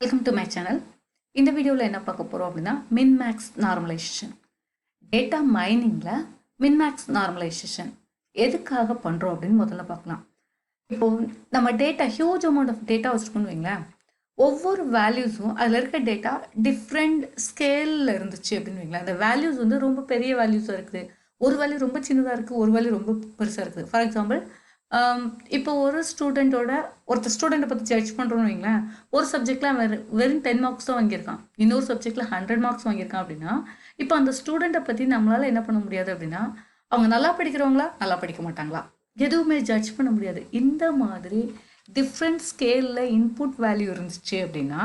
Welcome to my channel. இந்த வீடியோவில் என்ன பார்க்க போகிறோம் அப்படின்னா Min Max Normalization. டேட்டா மைனிங்கில் Min Max Normalization எதுக்காக பண்ணுறோம் அப்படின்னு முதல்ல பார்க்கலாம். இப்போது நம்ம data huge amount of data வச்சுருக்கோன்னு வைங்களேன், ஒவ்வொரு வேல்யூஸும் அதில் இருக்க டேட்டா டிஃப்ரெண்ட் ஸ்கேலில் இருந்துச்சு அப்படின்னு வைங்களேன். அந்த வேல்யூஸ் வந்து ரொம்ப பெரிய வேல்யூஸாக இருக்குது, ஒரு வேல்யூ ரொம்ப சின்னதாக இருக்குது, ஒரு வேல்யூ ரொம்ப பெருசாக இருக்குது. ஃபார் எக்ஸாம்பிள், இப்போ ஒரு ஒருத்தர் ஸ்டூடெண்ட்டை பற்றி ஜட்ஜ் பண்ணுறோன்னு வைங்களேன், ஒரு சப்ஜெக்டில் வெறும் 10 மார்க்ஸ் தான் வாங்கியிருக்கான், இன்னொரு சப்ஜெக்டில் 100 மார்க்ஸ் வாங்கியிருக்கான் அப்படின்னா, இப்போ அந்த ஸ்டூடெண்ட்டை பற்றி நம்மளால் என்ன பண்ண முடியாது அப்படின்னா, அவங்க நல்லா படிக்கிறவங்களா நல்லா படிக்க மாட்டாங்களா எதுவுமே ஜட்ஜ் பண்ண முடியாது. இந்த மாதிரி டிஃப்ரெண்ட் ஸ்கேலில் இன்புட் வேல்யூ இருந்துச்சு அப்படின்னா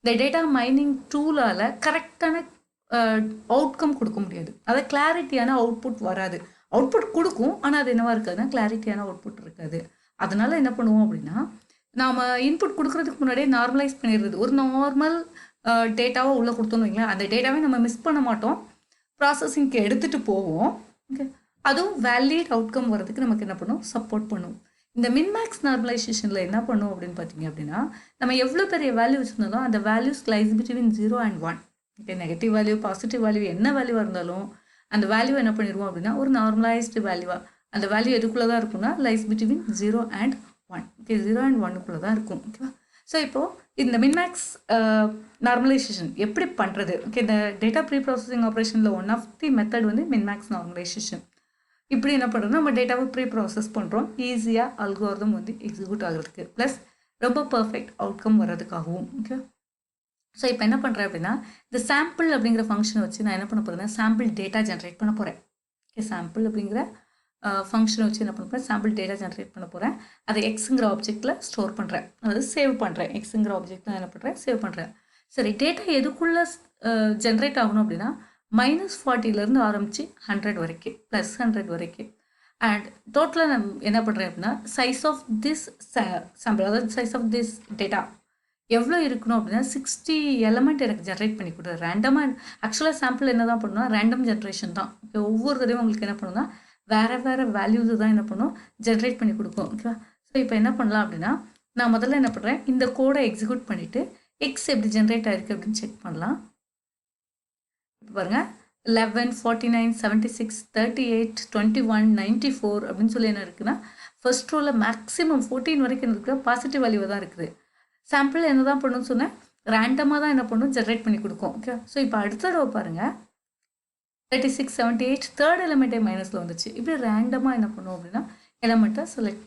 இந்த டேட்டா மைனிங் டூலால் கரெக்டான அவுட்கம் கொடுக்க முடியாது. அதாவது கிளாரிட்டியான அவுட்புட் வராது. அவுட்புட் கொடுக்கும், ஆனால் அது என்னவா இருக்காதுன்னா கிளாரிட்டியான அவுட்புட் இருக்காது. அதனால என்ன பண்ணுவோம் அப்படின்னா, நாம் இன்புட் கொடுக்குறதுக்கு முன்னாடியே நார்மலைஸ் பண்ணிடுறது. ஒரு நார்மல் டேட்டாவை உள்ளே கொடுத்தோன்னு வைங்களேன், அந்த டேட்டாவே நம்ம மிஸ் பண்ண மாட்டோம், ப்ராசஸிங்க்கு எடுத்துகிட்டு போவோம். ஓகே, அதுவும் வேலிட் அவுட்கம் வர்றதுக்கு நமக்கு என்ன பண்ணும், சப்போர்ட் பண்ணும். இந்த மின்மேக்ஸ் நார்மலைசேஷனில் என்ன பண்ணும் அப்படின்னு பார்த்தீங்க அப்படின்னா, நம்ம எவ்வளோ பெரிய வேல்யூ வச்சுருந்தாலும் அந்த values lies between 0 and 1. Okay, negative value positive value என்ன வேல்யூவாக இருந்தாலும் அந்த வேல்யூ என்ன பண்ணிடுவோம் அப்படின்னா ஒரு நார்மலைஸ்டு வேல்யூவாக அந்த வேல்யூ எதுக்குள்ளே தான் இருக்கும்னா lies between 0 and 1. Okay, 0 and 1க்குள்ளே தான் இருக்கும். ஓகேவா? ஸோ இப்போது இந்த மின்மேக்ஸ் நார்மலைசேஷன் எப்படி பண்ணுறது? ஓகே, இந்த டேட்டா ப்ரீ ப்ராசஸிங் ஆப்ரேஷனில் ஒன் ஆஃப் தி மெத்தட் வந்து மின்மேக்ஸ் நார்மலைசேஷன். இப்படி என்ன பண்ணுறோம், நம்ம டேட்டாவை ப்ரீ ப்ராசஸ் பண்ணுறோம், ஈஸியாக அல்காரிதம் வந்து எக்ஸிக்யூட் ஆகிறதுக்கு, ப்ளஸ் ரொம்ப பர்ஃபெக்ட் அவுட்கம் வர்றதுக்காகவும். ஓகே, ஸோ இப்போ என்ன பண்ணுறேன் அப்படின்னா, இந்த சாம்பிள் அப்படிங்கிற ஃபங்க்ஷனை வச்சு நான் என்ன பண்ண போகிறேன்னா சாம்பிள் டேட்டா ஜென்ரேட் பண்ண போகிறேன். ஓகே, சாம்பிள் அப்படிங்கிற ஃபங்க்ஷனை வச்சு என்ன பண்ண போகிறேன், சாம்பிள் டேட்டா ஜென்ரேட் பண்ண போகிறேன். அதை எக்ஸுங்கிற ஆப்ஜெக்டில் ஸ்டோர் பண்ணுறேன், அதாவது சேவ் பண்ணுறேன். எக்ஸுங்கிற ஆப்ஜெக்டில் என்ன பண்ணுறேன், சேவ் பண்ணுறேன். சரி, டேட்டா எதுக்குள்ளே ஜென்ரேட் ஆகணும் அப்படின்னா -40லேருந்து ஆரம்பித்து 100 வரைக்கும், +100 வரைக்கும். அண்ட் டோட்டலாக நான் என்ன பண்ணுறேன் அப்படின்னா சைஸ் ஆஃப் திஸ் சாம்பிள், அதாவது சைஸ் ஆஃப் திஸ் டேட்டா எவ்வளோ இருக்கணும் அப்படின்னா 60 எலமெண்ட் எனக்கு ஜென்ரேட் பண்ணி கொடுக்குறது ரேண்டமாக. ஆக்சுவலாக சாம்பிள் என்ன தான் பண்ணணும்னா ரேண்டம் ஜென்ரேஷன் தான். ஓகே, ஒவ்வொரு தடவையும் உங்களுக்கு என்ன பண்ணுன்னா வேறு வேல்யூஸு தான் என்ன பண்ணும், ஜென்ரேட் பண்ணி கொடுக்கும். ஓகேவா? ஸோ இப்போ என்ன பண்ணலாம் அப்படின்னா, நான் முதல்ல என்ன பண்ணுறேன், இந்த கோடை எக்ஸிக்யூட் பண்ணிவிட்டு எக்ஸ் எப்படி ஜென்ரேட் ஆகிருக்கு அப்படின்னு செக் பண்ணலாம். இப்போ பாருங்கள், 11, 49, 76, 38, 21, 94 அப்படின்னு சொல்லி என்ன இருக்குன்னா, ஃபர்ஸ்ட் ரோவில் மேக்ஸிமம் 14 வரைக்கும் என்ன இருக்குது, பாசிட்டிவ் வேல்யூவாக தான் இருக்குது. சாம்பிள் என்ன தான் பண்ணணும்னு சொன்னேன், ரேண்டமாக தான் என்ன பண்ணும், ஜென்ரேட் பண்ணி கொடுக்கும். ஓகே, ஸோ இப்போ அடுத்த தடவை பாருங்கள், 36, 78 தேர்ட் எலிமெண்ட்டே மைனஸில் வந்துச்சு. இப்படி ரேண்டமாக என்ன பண்ணும் அப்படின்னா எலிமெண்ட்டை செலக்ட்,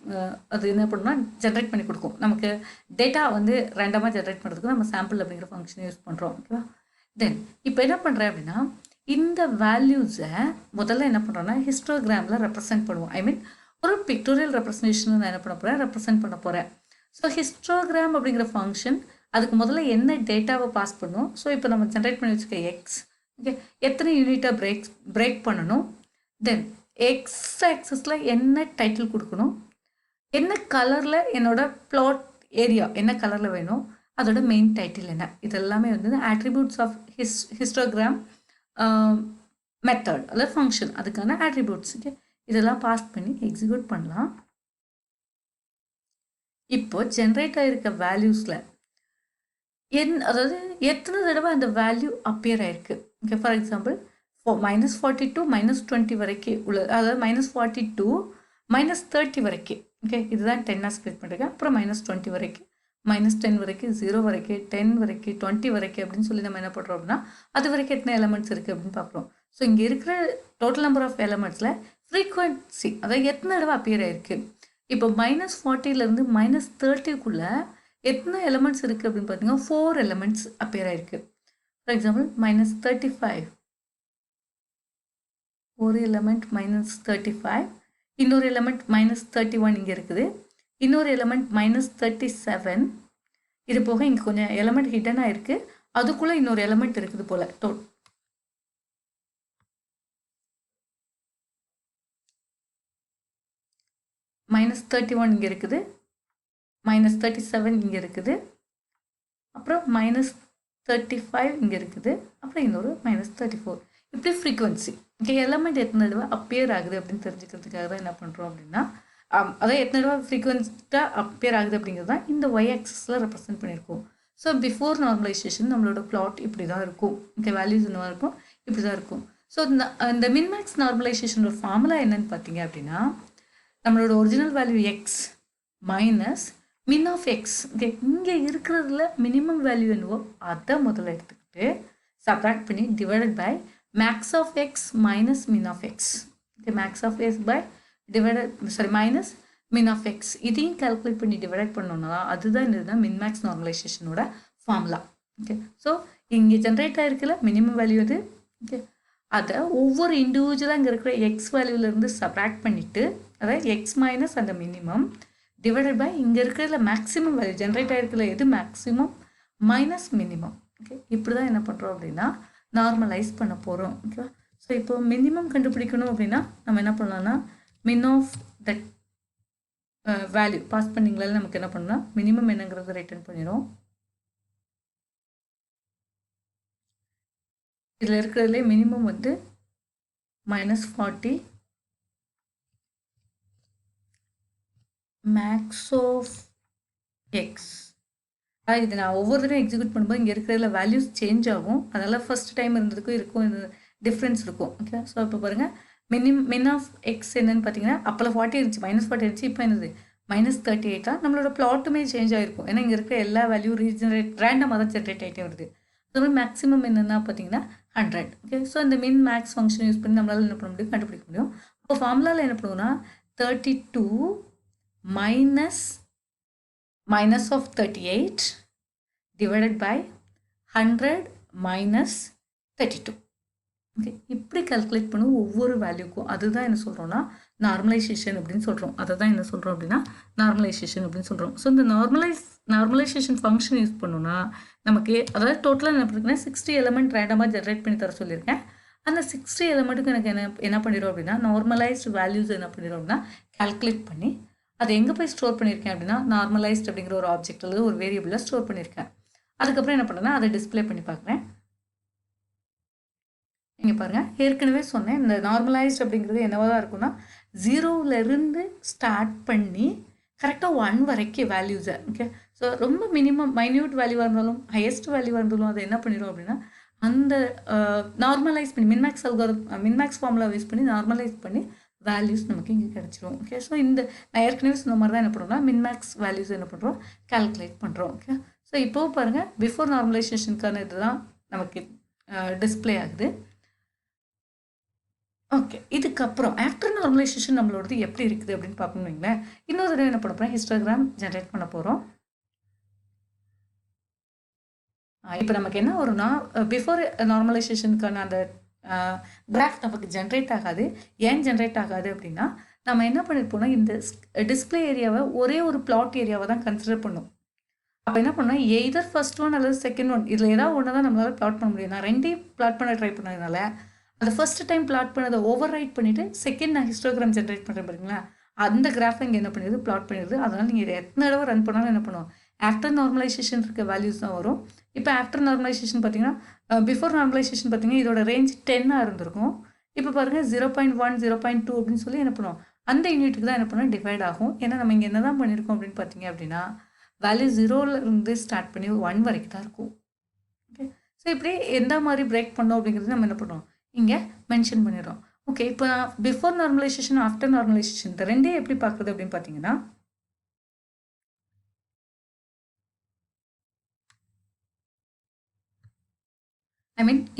அது என்ன பண்ணுன்னா ஜென்ரேட் பண்ணி கொடுக்கும். நமக்கு டேட்டா வந்து ரேண்டமாக ஜென்ரேட் பண்ணுறதுக்கு நம்ம சாம்பிள் அப்படிங்கிற ஃபங்க்ஷனை யூஸ் பண்ணுறோம். ஓகேவா? தென் இப்போ என்ன பண்ணுறேன் அப்படின்னா, இந்த வேல்யூஸை முதல்ல என்ன பண்ணுறோன்னா ஹிஸ்டோகிராமில் ரெப்ரசென்ட் பண்ணுவோம். ஐ மீன் ஒரு பிக்டோரியல் ரெப்ரசன்டேஷன் நான் என்ன பண்ண போகிறேன், ரெப்ரசென்ட் பண்ண போகிறேன். ஸோ ஹிஸ்டோகிராம் அப்படிங்கிற ஃபங்க்ஷன் அதுக்கு முதல்ல என்ன டேட்டாவை பாஸ் பண்ணும். ஸோ இப்போ நம்ம ஜென்ரேட் பண்ணி வச்சுக்க எக்ஸ், ஓகே, எத்தனை யூனிட்டாக பிரேக் பண்ணணும், தென் எக்ஸ் ஆக்சஸில் என்ன டைட்டில் கொடுக்கணும், என்ன கலரில் என்னோட பிளாட் ஏரியா என்ன கலரில் வேணும், அதோட மெயின் டைட்டில் என்ன, இதெல்லாமே வந்து ஆட்ரிபியூட்ஸ் ஆஃப் ஹிஸ்டோகிராம் மெத்தட் அல்லது ஃபங்க்ஷன், அதுக்கான ஆட்ரிபியூட்ஸ். ஓகே, இதெல்லாம் பாஸ் பண்ணி எக்ஸிக்யூட் பண்ணலாம். இப்போ ஜென்ரேட் ஆகிருக்க வேல்யூஸில் அதாவது எத்தனை தடவை அந்த வேல்யூ அப்பியர் ஆயிருக்கு. ஓகே, ஃபார் எக்ஸாம்பிள் -40 to -20 வரைக்கும் உள்ள, அதாவது -42 -30 வரைக்கும். ஓகே, இதுதான் 10ஆக ஸ்ப்ளிட் பண்ணிருக்கேன். அப்புறம் -20 வரைக்கும், -10 வரைக்கும், 0 வரைக்கும், 10 வரைக்கும், 20 வரைக்கும் அப்படின்னு சொல்லி நம்ம என்ன பண்ணுறோம் அப்படின்னா அது வரைக்கும் எத்தனை எலமெண்ட்ஸ் இருக்குது அப்படின்னு பார்க்குறோம். ஸோ இங்கே இருக்கிற டோட்டல் நம்பர் ஆஃப் எலமெண்ட்ஸில் ஃப்ரீக்வன்சி, அதாவது எத்தனை தடவை அப்பியர் ஆயிருக்கு. இப்போ -40லேருந்து -30க்குள்ளே எத்தனை எலமெண்ட்ஸ் இருக்குது அப்படின்னு பார்த்தீங்கன்னா 4 எலமெண்ட்ஸ் அப்பியர் ஆயிருக்கு. ஃபார் எக்ஸாம்பிள் -35, ஒரு எலமெண்ட் -35, இன்னொரு எலமெண்ட் -31 இங்கே இருக்குது, இன்னொரு எலமெண்ட் -37, இது போக இங்கே கொஞ்சம் எலமெண்ட் ஹிடனாக இருக்குது, அதுக்குள்ளே இன்னொரு எலமெண்ட் இருக்குது போல். -31 இங்கே இருக்குது, -37 இங்கே இருக்குது, அப்புறம் -35 இங்கே இருக்குது, அப்புறம் இன்னொரு -34. இப்படி ஃப்ரீக்வன்சி. ஓகே, எலமெண்ட் எத்தனை தடவை அப்பியர் ஆகுது அப்படின்னு தெரிஞ்சுக்கிறதுக்காக தான் என்ன பண்ணுறோம் அப்படின்னா, அதாவது எத்தனை தடவை ஃப்ரீக்வன்ஸாக அப்பியர் ஆகுது அப்படிங்கிறது தான் இந்த ஒய் ஆக்சஸில் ரெப்ரசென்ட் பண்ணியிருக்கோம். ஸோ பிஃபோர் நார்மலைசேஷன் நம்மளோட பிளாட் இப்படி தான் இருக்கும். ஓகே, வேல்யூஸ் என்னவா இருக்கும், இப்படி தான் இருக்கும். ஸோ இந்த மின்மேக்ஸ் நார்மலைசேஷனோட ஃபார்முலா என்னன்னு பார்த்தீங்க அப்படின்னா, நம்மளோட original value X minus min of X. Okay, இங்கே இருக்கிறதுல மினிமம் வேல்யூ என்னவோ அதை முதல்ல எடுத்துக்கிட்டு சப்ராக்ட் பண்ணி divided by max of X minus min of X. Okay, max of X by minus min of X. இதையும் கால்குலேட் பண்ணி டிவைட் பண்ணோம்னா அதுதான் என்னதுன்னா மின்மேக்ஸ் நார்மலைசேஷனோட ஃபார்முலா. ஓகே, ஸோ இங்கே ஜென்ரேட் ஆகிருக்குல்ல மினிமம் வேல்யூ அது. ஓகே, அதை ஒவ்வொரு இண்டிவிஜுவலாக இங்கே இருக்கிற எக்ஸ் வேல்யூலேருந்து சப்ராக்ட் பண்ணிவிட்டு, அதாவது எக்ஸ் மைனஸ் அந்த மினிமம் டிவைடட் பை இங்கே இருக்கிறதுல மேக்ஸிமம் வேல்யூ ஜென்ரேட் ஆகிருக்குல்ல எது மேக்ஸிமம் மைனஸ் மினிமம். ஓகே, இப்படி தான் என்ன பண்ணுறோம் அப்படின்னா நார்மலைஸ் பண்ண போகிறோம். ஓகேவா? ஸோ இப்போ மினிமம் கண்டுபிடிக்கணும் அப்படின்னா நம்ம என்ன பண்ணலாம்னா min of that value pass பண்ணிங்களால நமக்கு என்ன பண்ணலாம், மினிமம் என்னங்கிறத ரிட்டர்ன் பண்ணிடும். இதில் இருக்கிறதுலே மினிமம் வந்து -40 மேக்ஸ் ஆஃப் எக்ஸ். இது நான் ஒவ்வொரு தடவை எக்ஸிக்யூட் பண்ணும்போது இங்கே இருக்கிறதுல வேல்யூஸ் சேஞ்ச் ஆகும். அதனால் ஃபர்ஸ்ட் டைம் இருந்ததுக்கும் இருக்கும் இது டிஃப்ரென்ஸ் இருக்கும். ஓகே, ஸோ இப்போ பாருங்கள் மின் ஆஃப் எக்ஸ் என்னன்னு பார்த்தீங்கன்னா அப்போல்லாம் 40 இருந்துச்சு, -40 இருந்துச்சு, இப்போ என்னது -38. நம்மளோட பிளாட்டுமே சேஞ்ச் ஆகிருக்கும். ஏன்னா இங்கே இருக்கிற எல்லா வேல்யூ ரேண்டமாக தான் ஜென்ரேட் ஆகிட்டே வருது. அதோட மேக்ஸிமம் என்னென்னா பார்த்தீங்கன்னா 100. ஓகே, ஸோ இந்த மின் மேக்ஸ் ஃபங்க்ஷன் யூஸ் பண்ணி நம்மளால் என்ன பண்ண முடியும், கண்டுபிடிக்க முடியும். அப்போ ஃபார்முலாவில் என்ன பண்ணுவோம்னா 32 minus of 38 divided by 100 minus 32. Okay, இப்படி கால்குலேட் பண்ணும் ஒவ்வொரு வேல்யூக்கும். அதுதான் என்ன சொல்கிறோம்னா நார்மலைசேஷன் அப்படின்னு சொல்கிறோம். அதை தான் என்ன சொல்கிறோம் அப்படின்னா நார்மலைசேஷன் அப்படின்னு சொல்கிறோம். ஸோ இந்த நார்மலைசேஷன் ஃபங்க்ஷன் யூஸ் பண்ணோன்னா நமக்கு அதாவது டோட்டலாக என்ன பண்ணிருக்கேன்னா 60 எலமெண்ட் ரேண்டமாக ஜென்ரேட் பண்ணி தர சொல்லியிருக்கேன். அந்த 60 எலமெண்ட்டுக்கு எனக்கு என்ன பண்ணிடும் அப்படின்னா நார்மலைஸ்டு வேல்யூஸ் என்ன பண்ணிடும் அப்படின்னா கால்குலேட் பண்ணி அதை எங்கே போய் ஸ்டோர் பண்ணியிருக்கேன் அப்படின்னா நார்மலைஸ்ட் அப்படிங்கிற ஒரு ஆப்ஜெக்ட் அல்லது ஒரு வேரியபிளில் ஸ்டோர் பண்ணியிருக்கேன். அதுக்கப்புறம் என்ன பண்ணுறேன்னா அதை டிஸ்பிளே பண்ணி பார்க்குறேன். இங்கே பாருங்கள், ஏற்கனவே சொன்னேன் இந்த நார்மலைஸ்ட் அப்படிங்கிறது என்னவா தான் இருக்குன்னா 0லேருந்து ஸ்டார்ட் பண்ணி கரெக்டாக 1 வரைக்கும் வேல்யூஸை. ஓகே, ஸோ ரொம்ப மினிமம் மைன்யூட் வேல்யூவாக இருந்தாலும் ஹையஸ்ட் வேல்யூவாக இருந்தாலும் அதை என்ன பண்ணிடும் அப்படின்னா அந்த நார்மலைஸ் பண்ணி மின்மேக்ஸ் ஃபார்முலா யூஸ் பண்ணி நார்மலைஸ் பண்ணி வேல்யூஸ் நமக்கு இங்கே கிடச்சிரும். ஓகே, ஸோ இந்த நான் ஏற்கனவே சொன்ன மாதிரி தான் என்ன பண்ணுறோம்னா மின்மேக்ஸ் வேல்யூஸ் என்ன பண்ணுறோம் கால்குலேட் பண்ணுறோம். ஓகே, ஸோ இப்போது பாருங்கள் பிஃபோர் நார்மலைசேஷனுக்கான இதுதான் நமக்கு டிஸ்பிளே ஆகுது. ஓகே, இதுக்கப்புறம் ஆஃப்டர் நார்மலைசேஷன் நம்மளோடது எப்படி இருக்குது அப்படின்னு பார்க்கணும் வைங்களேன். இன்னொரு தடவை என்ன பண்ண போகிறோம், ஹிஸ்டோகிராம் ஜென்ரேட் பண்ண போகிறோம். இப்போ நமக்கு என்ன வரும்னா பிஃபோர் நார்மலைசேஷனுக்கான அந்த கிராஃப் நமக்கு ஜென்ரேட் ஆகாது. ஏன் ஜென்ரேட் ஆகாது அப்படின்னா நம்ம என்ன பண்ணியிருப்போம்னா இந்த டிஸ்பிளே ஏரியாவை ஒரே ஒரு பிளாட் ஏரியாவை தான் கன்சிடர் பண்ணும். அப்போ என்ன பண்ணால் எய்தர் ஃபர்ஸ்ட் ஒன் அல்லது செகண்ட் ஒன் இதில் ஏதாவது ஒன்று தான் நம்மளால் பிளாட் பண்ண முடியும். நான் ரெண்டையும் பிளாட் பண்ண ட்ரை பண்ணதுனால அந்த ஃபர்ஸ்ட் டைம் பிளாட் பண்ணதை ஓவர் ரைட் பண்ணிவிட்டு செகண்ட் நான் ஹிஸ்டோகிராம் ஜென்ரேட் பண்ணுறேன் பாருங்களா, அந்த கிராஃபை இங்கே என்ன பண்ணிடுது பிளாட் பண்ணிடுது. அதனால் நீங்கள் இதை எத்தனை தடவை ரன் பண்ணாலும் என்ன பண்ணுவோம் ஆஃப்டர் நார்மலைசேஷன் இருக்க வேல்யூஸ் தான் வரும். இப்போ ஆஃப்டர் நார்மலைசேஷன் பார்த்தீங்கன்னா பிஃபோர் நார்மலைசேஷன் பார்த்தீங்கன்னா இதோட ரேஞ்ச் 10 இருந்திருக்கும். இப்போ பாருங்கள் 0.1 0.2 அப்படின்னு சொல்லி என்ன பண்ணுவோம் அந்த யூனிட்டுக்கு தான் என்ன பண்ணால் டிவைட் ஆகும். ஏன்னா நம்ம இங்கே என்ன தான் பண்ணியிருக்கோம் அப்படின்னு பார்த்தீங்க அப்படின்னா வேல்யூ 0லேருந்து ஸ்டார்ட் பண்ணி 1 வரைக்கும் தான் இருக்கும். ஓகே, ஸோ இப்படி எந்த மாதிரி பிரேக் பண்ணோம் அப்படிங்கிறது நம்ம என்ன பண்ணுறோம் இங்கே மென்ஷன் பண்ணிடுறோம். ஓகே, இப்போ பிஃபோர் நார்மலைசேஷன் ஆஃப்டர் நார்மலைசேஷன் இந்த ரெண்டே எப்படி பார்க்குறது அப்படின்னு பார்த்தீங்கன்னா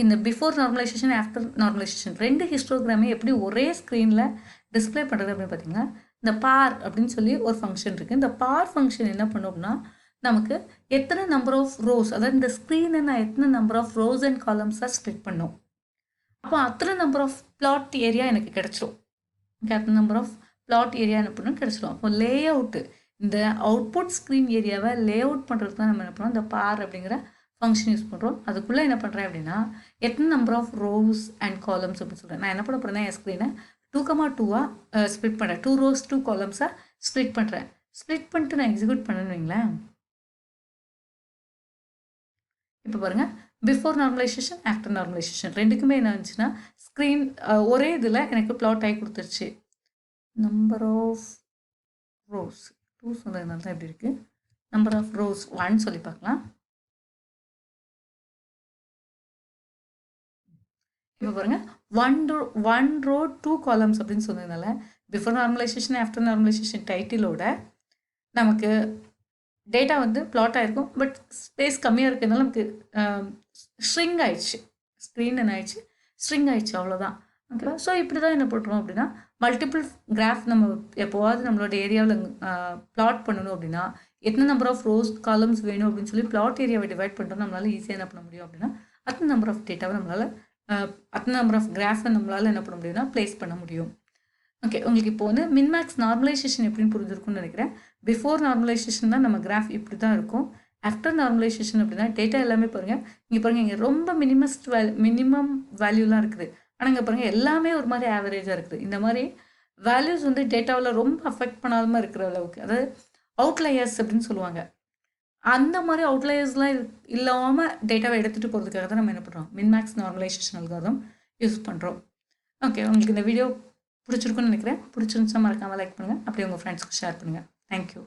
இந்த பிஃபோர் நார்மலைசேஷன் ஆஃப்டர் நார்மலைசேஷன் ரெண்டு ஹிஸ்டோகிராமே எப்படி ஒரே ஸ்க்ரீனில் டிஸ்பிளே பண்ணுறது அப்படின்னு பார்த்தீங்கன்னா இந்த பார் அப்படின்னு சொல்லி ஒரு ஃபங்க்ஷன் இருக்குது. இந்த பார் ஃபங்க்ஷன் என்ன பண்ணோம்னா நமக்கு எத்தனை நம்பர் ஆஃப் ரோஸ், அதாவது இந்த ஸ்க்ரீனை நான் எத்தனை நம்பர் ஆஃப் ரோஸ் அண்ட் காலம்ஸாக ஸ்ப்ளிட் பண்ணோம், அப்போ அத்தனை நம்பர் ஆஃப் பிளாட் ஏரியா எனக்கு கிடச்சிரும். அத்தனை நம்பர் ஆஃப் பிளாட் ஏரியா என்ன பண்ணணும் கிடச்சிரும். அப்போ லே அவுட்டு இந்த அவுட்புட் ஸ்க்ரீன் ஏரியாவை லே அவுட் பண்ணுறதுக்கு தான் நம்ம என்ன பண்ணோம் இந்த பார் அப்படிங்கிற ஃபங்க்ஷன் யூஸ் பண்ணுறோம். அதுக்குள்ளே என்ன பண்ணுறேன் அப்படின்னா எத்தனை number of rows and columns அப்படின்னு சொல்கிறேன். நான் என்ன பண்ண போகிறேன்னா என் ஸ்க்ரீனை 2,2 ஸ்ப்ளிட் பண்ணுறேன். 2 rows 2 columns ஸ்ப்ளிட் பண்ணுறேன். ஸ்ப்ளிட் பண்ணிட்டு நான் எக்ஸிக்யூட் பண்ணுவீங்களேன். இப்போ பாருங்கள் பிஃபோர் நார்மலைசேஷன் ஆஃப்டர் நார்மலைசேஷன் ரெண்டுக்குமே என்ன இருந்துச்சுன்னா ஸ்க்ரீன் ஒரே இதில் எனக்கு பிளாட் ஆகி கொடுத்துருச்சு. நம்பர் ஆஃப் ரோஸ் 2 சொன்னதுனால தான் எப்படி இருக்குது, நம்பர் ஆஃப் ரோஸ் 1 சொல்லி பார்க்கலாம். இப்போ பாருங்க ஒன் ரோ 2 காலம்ஸ் அப்படின்னு சொன்னதுனால பிஃபோர் நார்மலைசேஷன் ஆஃப்டர் நார்மலைசேஷன் டைட்டிலோட நமக்கு டேட்டா வந்து பிளாட் ஆகிருக்கும். பட் ஸ்பேஸ் கம்மியாக இருக்கிறதுனால நமக்கு ஸ்ட்ரிங் ஆயிடுச்சு. ஸ்க்ரீன் என்ன ஆயிடுச்சு, ஸ்ட்ரிங் ஆயிடுச்சு, அவ்வளோதான். ஓகேவா? ஸோ இப்படி தான் என்ன பண்ணுறோம் அப்படின்னா, மல்டிபிள் கிராஃப் நம்ம எப்போவாவது நம்மளோட ஏரியாவில் பிளாட் பண்ணணும் அப்படின்னா எத்தனை நம்பர் ஆஃப் ரோஸ் காலம்ஸ் வேணும் அப்படின்னு சொல்லி பிளாட் ஏரியாவை டிவைட் பண்ணிட்டோம் நம்மளால ஈஸியாக என்ன பண்ண முடியும் அப்படின்னா அத்தனை நம்பர் ஆஃப் டேட்டாவை நம்மளால் அத்தனை நம்பர் ஆஃப் கிராஃபை நம்மளால் என்ன பண்ண முடியும்னா ப்ளேஸ் பண்ண முடியும். ஓகே, உங்களுக்கு இப்போ வந்து மின்மேக்ஸ் நார்மலைசேஷன் எப்படின்னு புரிஞ்சிருக்கும்னு நினைக்கிறேன். பிஃபோர் நார்மலைசேஷன் தான் நம்ம கிராஃப் இப்படி தான் இருக்கும். ஆஃப்டர் நார்மலைசேஷன் அப்படின்னா டேட்டா எல்லாமே பாருங்கள், இங்கே பாருங்கள், இங்கே ரொம்ப மினிமம் வேல்யூலாம் இருக்குது. ஆனால் இங்கே பாருங்கள் எல்லாமே ஒரு மாதிரி ஆவரேஜாக இருக்குது. இந்த மாதிரி வேல்யூஸ் வந்து டேட்டாவில் ரொம்ப அஃபெக்ட் பண்ணாமல் இருக்கிற அளவுக்கு, அதாவது அவுட்லயர்ஸ் அப்படின்னு சொல்லுவாங்க. அந்த மாதிரி அவுட்லயர்ஸ்லாம் இல்லாமல் டேட்டாவை எடுத்துகிட்டு போகிறதுக்காக தான் நம்ம என்ன பண்ணுறோம், மின்மேக்ஸ் நார்மலைசேஷன் அல்காரிதம் யூஸ் பண்ணுறோம். ஓகே, உங்களுக்கு இந்த வீடியோ பிடிச்சிருக்குன்னு நினைக்கிறேன். பிடிச்சிருந்துச்சா மறக்காமல் லைக் பண்ணுங்கள், அப்படியே உங்கள் ஃப்ரெண்ட்ஸ்க்கு ஷேர் பண்ணுங்கள். தேங்க்யூ.